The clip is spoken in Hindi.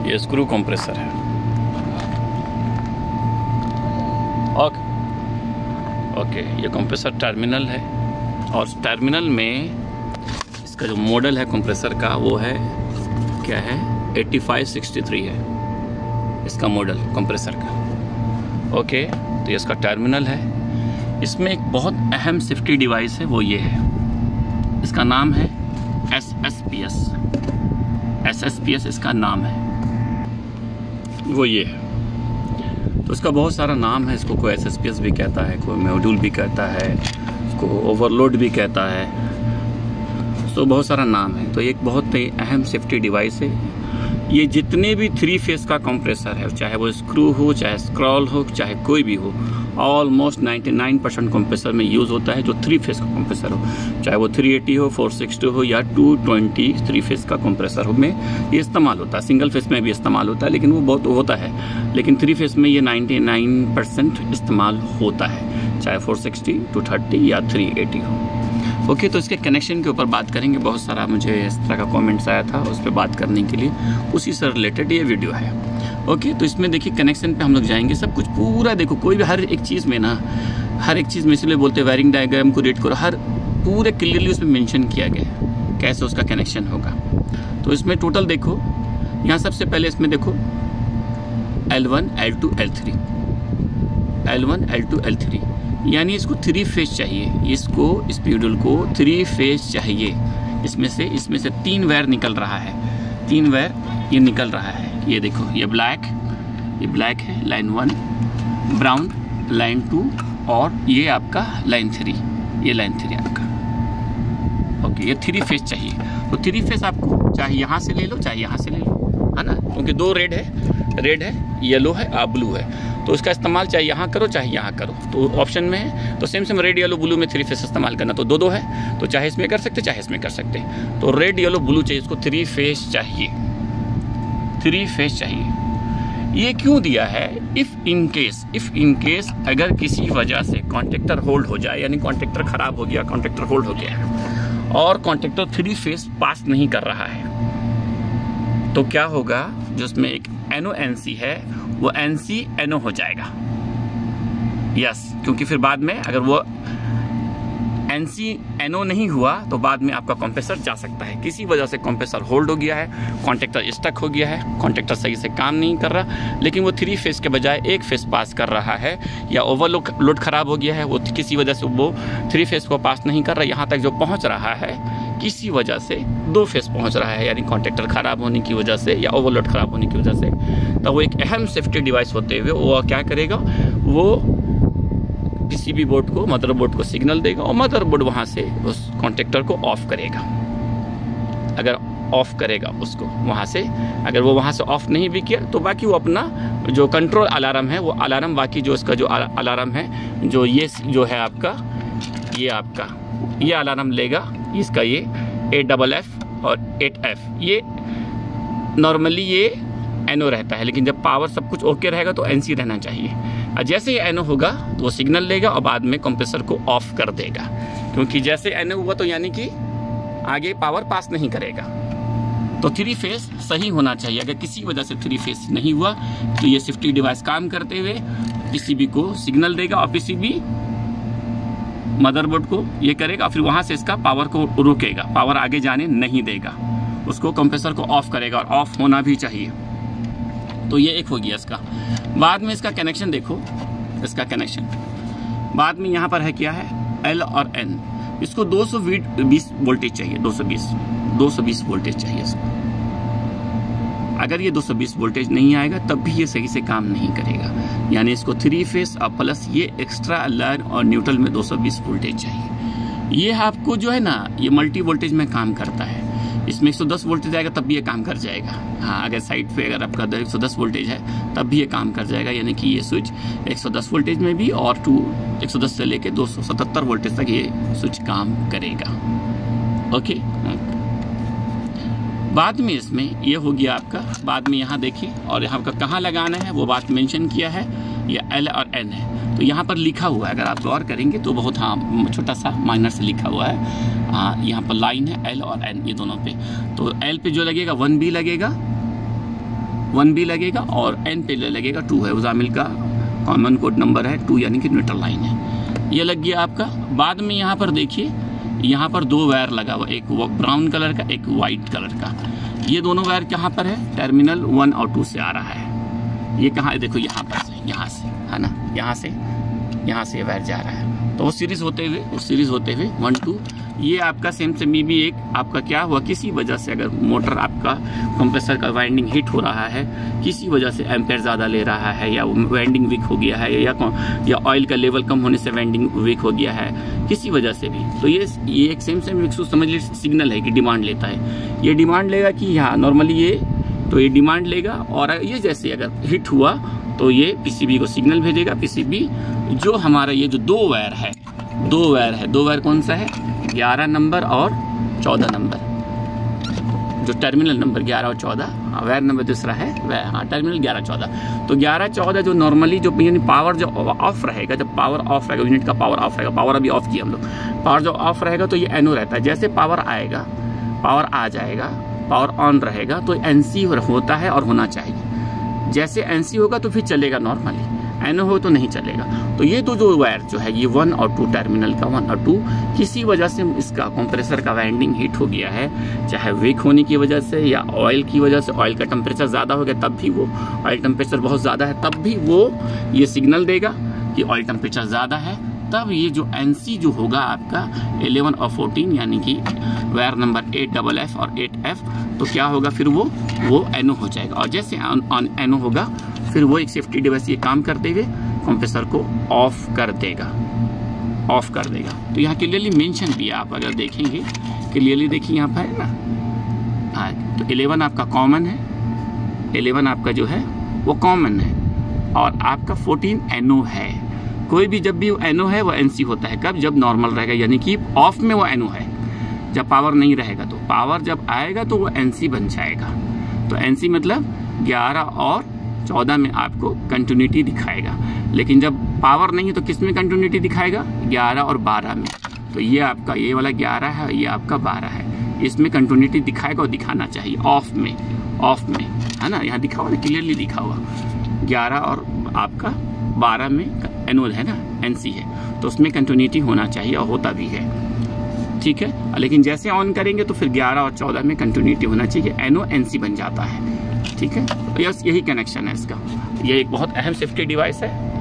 ये स्क्रू कंप्रेसर है। ओके, ये कंप्रेसर टर्मिनल है और टर्मिनल में इसका जो मॉडल है कंप्रेसर का वो है क्या है 8563 है इसका मॉडल कंप्रेसर का। ओके, तो ये इसका टर्मिनल है। इसमें एक बहुत अहम सेफ्टी डिवाइस है, वो ये है, इसका नाम है SSPS। SSPS इसका नाम है, वो ये है। तो इसका बहुत सारा नाम है, इसको कोई SSPS भी कहता है, कोई मॉड्यूल भी कहता है, इसको ओवरलोड भी कहता है, तो बहुत सारा नाम है। तो एक बहुत ही अहम सेफ्टी डिवाइस है। ये जितने भी 3 फेस का कंप्रेसर है, चाहे वो स्क्रू हो, चाहे स्क्रॉल हो, चाहे कोई भी हो, ऑलमोस्ट 99% कंप्रेसर में यूज़ होता है जो 3 फेस का कंप्रेसर हो, चाहे वो 380 हो, 460 हो या 220 3 फेस का कंप्रेसर हो में ये इस्तेमाल होता है। सिंगल फेस में भी इस्तेमाल होता है, लेकिन वो बहुत होता है, लेकिन 3 फेस में ये 99% इस्तेमाल होता है, चाहे 460, 230 या 380 हो। ओके, तो इसके कनेक्शन के ऊपर बात करेंगे। बहुत सारा मुझे इस तरह का कमेंट्स आया था, उस पर बात करने के लिए, उसी से रिलेटेड ये वीडियो है। ओके, तो इसमें देखिए कनेक्शन पे हम लोग जाएंगे, सब कुछ पूरा देखो, कोई भी हर एक चीज़ में ना, हर एक चीज़ में, इसलिए बोलते हैं वायरिंग डायग्राम को रीड करो, हर पूरे क्लियरली उसमें मेंशन किया गया है कैसे उसका कनेक्शन होगा। तो इसमें टोटल देखो, यहाँ सबसे पहले इसमें देखो L1, L2, L3, L1, L2, L3, यानी इसको 3 फेज चाहिए, इसको इस मॉड्यूल को 3 फेज चाहिए। इसमें से 3 वायर निकल रहा है, 3 वायर ये निकल रहा है। ये देखो, ये ब्लैक है लाइन 1, ब्राउन लाइन 2 और ये आपका लाइन 3, ये लाइन 3 आपका। ओके, ये 3 फेज चाहिए। तो 3 फेज आपको चाहे यहाँ से ले लो, चाहे यहाँ से ले लो, है ना, क्योंकि 2 रेड है, येलो है और ब्लू है, तो इसका इस्तेमाल चाहे यहाँ करो चाहे यहाँ करो। तो ऑप्शन में है, तो सेम रेड येलो ब्लू में 3 फेस इस्तेमाल करना, तो 2 है, तो चाहे इसमें कर सकते, चाहे इसमें कर सकते। तो रेड येलो ब्लू चाहिए, इसको 3 फेस चाहिए, 3 फेस चाहिए। ये क्यों दिया है? इफ़ इन केस अगर किसी वजह से कॉन्ट्रैक्टर होल्ड हो जाए, यानी कॉन्ट्रैक्टर खराब हो गया, कॉन्ट्रैक्टर होल्ड हो गया है और कॉन्ट्रैक्टर 3 फेस पास नहीं कर रहा है, तो क्या होगा, जिसमें एक NO-NC है वो NC-NO हो जाएगा। यस, क्योंकि फिर बाद में अगर वो NC-NO नहीं हुआ तो बाद में आपका कंप्रेसर जा सकता है। किसी वजह से कंप्रेसर होल्ड हो गया है, कॉन्ट्रैक्टर स्टक हो गया है, कॉन्ट्रैक्टर सही से काम नहीं कर रहा, लेकिन वो 3 फेस के बजाय 1 फेस पास कर रहा है, या ओवरलोड खराब हो गया है, वो किसी वजह से वो 3 फेस को पास नहीं कर रहा, यहाँ तक जो पहुँच रहा है किसी वजह से 2 फेस पहुंच रहा है, यानी कॉन्ट्रैक्टर खराब होने की वजह से या ओवरलोड खराब होने की वजह से, तो वो एक अहम सेफ्टी डिवाइस होते हुए वो क्या करेगा, वो पीसीबी बोर्ड को, मदरबोर्ड को सिग्नल देगा और मदरबोर्ड वहां से उस कॉन्ट्रैक्टर को ऑफ करेगा। अगर ऑफ करेगा उसको वहां से, अगर वो वहां से ऑफ नहीं भी किया तो बाकी वो अपना जो कंट्रोल अलार्म है, वो अलार्म, बाकी जो इसका जो अलार्म है, जो ये जो है आपका, ये अलार्म लेगा, इसका ये 8FF और 8F, ये नॉर्मली ये NO रहता है, लेकिन जब पावर सब कुछ ओके रहेगा तो NC रहना चाहिए। और जैसे ये NO होगा तो वो सिग्नल लेगा और बाद में कंप्रेसर को ऑफ कर देगा, क्योंकि जैसे NO हुआ तो यानी कि आगे पावर पास नहीं करेगा। तो 3 फेस सही होना चाहिए। अगर किसी वजह से 3 फेस नहीं हुआ तो ये सेफ्टी डिवाइस काम करते हुए पीसीबी को सिग्नल देगा और पीसीबी मदरबोर्ड को ये करेगा, फिर वहां से इसका पावर को रोकेगा, पावर आगे जाने नहीं देगा, उसको कंप्रेसर को ऑफ करेगा और ऑफ होना भी चाहिए। तो ये एक हो गया इसका। बाद में इसका कनेक्शन देखो, इसका कनेक्शन बाद में यहाँ पर है क्या है, L और N। इसको 220 वोल्टेज चाहिए, 220 वोल्टेज चाहिए इसको। अगर ये 220 वोल्टेज नहीं आएगा तब भी ये सही से काम नहीं करेगा, यानी इसको 3 फेस और प्लस ये एक्स्ट्रा लाइन और न्यूट्रल में 220 वोल्टेज चाहिए। ये आपको जो है ना, ये मल्टी वोल्टेज में काम करता है, इसमें 110 वोल्टेज आएगा तब भी ये काम कर जाएगा। हाँ, अगर साइड पे अगर आपका 110 वोल्टेज है तब भी ये काम कर जाएगा, यानी कि ये स्विच 110 वोल्टेज में भी और 110 से लेके 277 वोल्टेज तक ये स्विच काम करेगा। ओके, बाद में इसमें ये हो गया आपका। बाद में यहाँ देखिए, और यहाँ का कहाँ लगाना है वो बात मेंशन किया है, ये L और N है। तो यहाँ पर लिखा हुआ है, अगर आप गौर करेंगे तो बहुत छोटा सा माइनर से लिखा हुआ है। यहाँ पर लाइन है L और N, ये दोनों पे। तो L पे जो लगेगा 1B लगेगा, 1 भी लगेगा और N पे लगेगा 2 है। उजामिल का कॉमन कोड नंबर है 2, यानी कि न्यूट्रल लाइन है। ये लग गया आपका। बाद में यहाँ पर देखिए, यहाँ पर 2 वायर लगा हुआ, एक ब्राउन कलर का, एक वाइट कलर का। ये दोनों वायर कहाँ पर है? टर्मिनल 1 और 2 से आ रहा है। ये कहाँ है? देखो यहाँ पर से, यहाँ से, है ना, यहाँ से वायर जा रहा है। तो वो सीरीज होते हुए 1 2, ये आपका सेम भी एक आपका क्या हुआ, किसी वजह से अगर मोटर आपका कंप्रेसर का वाइंडिंग हिट हो रहा है, किसी वजह से एम्पेयर ज़्यादा ले रहा है, या वाइंडिंग वीक हो गया है, या ऑयल का लेवल कम होने से वाइंडिंग वीक हो गया है, किसी वजह से भी, तो ये एक सेम समझ लीजिए सिग्नल है कि डिमांड लेता है। ये डिमांड लेगा कि यहाँ नॉर्मली ये डिमांड लेगा, और ये जैसे अगर हिट हुआ तो ये पीसीबी को सिग्नल भेजेगा। पीसीबी जो हमारा ये जो 2 वायर है, 2 वायर कौन सा है? 11 नंबर और 14 नंबर, जो टर्मिनल नंबर 11 और 14, वायर नंबर दूसरा है टर्मिनल 11 14। तो 11 14 जो नॉर्मली जो यानी पावर जो ऑफ रहेगा, जब पावर ऑफ रहेगा, यूनिट का पावर ऑफ रहेगा, पावर अभी ऑफ किया हम लोग, पावर जो ऑफ रहेगा तो ये एनओ रहता है। जैसे पावर आएगा, पावर आ जाएगा, पावर ऑन रहेगा तो एनसी होता है और होना चाहिए। जैसे एनसी होगा तो फिर चलेगा नॉर्मली, एनओ हो तो नहीं चलेगा। तो ये जो वायर जो है ये 1 और 2 टर्मिनल का 1 और 2 किसी वजह से इसका कंप्रेसर का वाइंडिंग हीट हो गया है, चाहे वीक होने की वजह से या ऑयल की वजह से। ऑयल का टेम्परेचर ज़्यादा हो गया तब भी वो, ऑयल टेम्परेचर बहुत ज़्यादा है तब भी वो ये सिग्नल देगा कि ऑयल टेम्परेचर ज़्यादा है। तब ये जो एनसी जो होगा आपका 11 और 14, यानी कि वायर नंबर 8FF और 8F, तो क्या होगा फिर वो एनओ हो जाएगा। और जैसे एनओ होगा फिर वो एक सेफ्टी डिवाइस ये काम करते हुए कंप्रेसर को ऑफ कर देगा। तो यहाँ क्लियरली मेंशन भी है, आप अगर देखेंगे क्लियरली देखिए यहाँ पर है ना। हाँ, तो 11 आपका कॉमन है, 11 आपका जो है वो कॉमन है, और आपका 14 एनओ है। कोई भी जब भी एनओ है वो एनसी होता है, कब? जब नॉर्मल रहेगा, यानी कि ऑफ में वो एनओ है। जब पावर नहीं रहेगा तो पावर जब आएगा तो वो एनसी बन जाएगा। तो एनसी मतलब 11 और 14 में आपको कंटिन्यूटी दिखाएगा। लेकिन जब पावर नहीं है तो किस में कंटिन्यूटी दिखाएगा? 11 और 12 में। तो ये आपका ये वाला 11 है, ये आपका 12 है, इसमें कंटिन्यूटी दिखाएगा और दिखाना चाहिए ऑफ में, है ना। यहाँ दिखा हुआ ना, क्लियरली दिखा हुआ 11 और आपका 12 में एनोल है ना, एनसी है, तो उसमें कंटिन्यूटी होना चाहिए और होता भी है, ठीक है। लेकिन जैसे ऑन करेंगे तो फिर 11 और 14 में कंटिन्यूटी होना चाहिए, एनओ एनसी बन जाता है, ठीक है। तो यही कनेक्शन है इसका। ये एक बहुत अहम सेफ्टी डिवाइस है।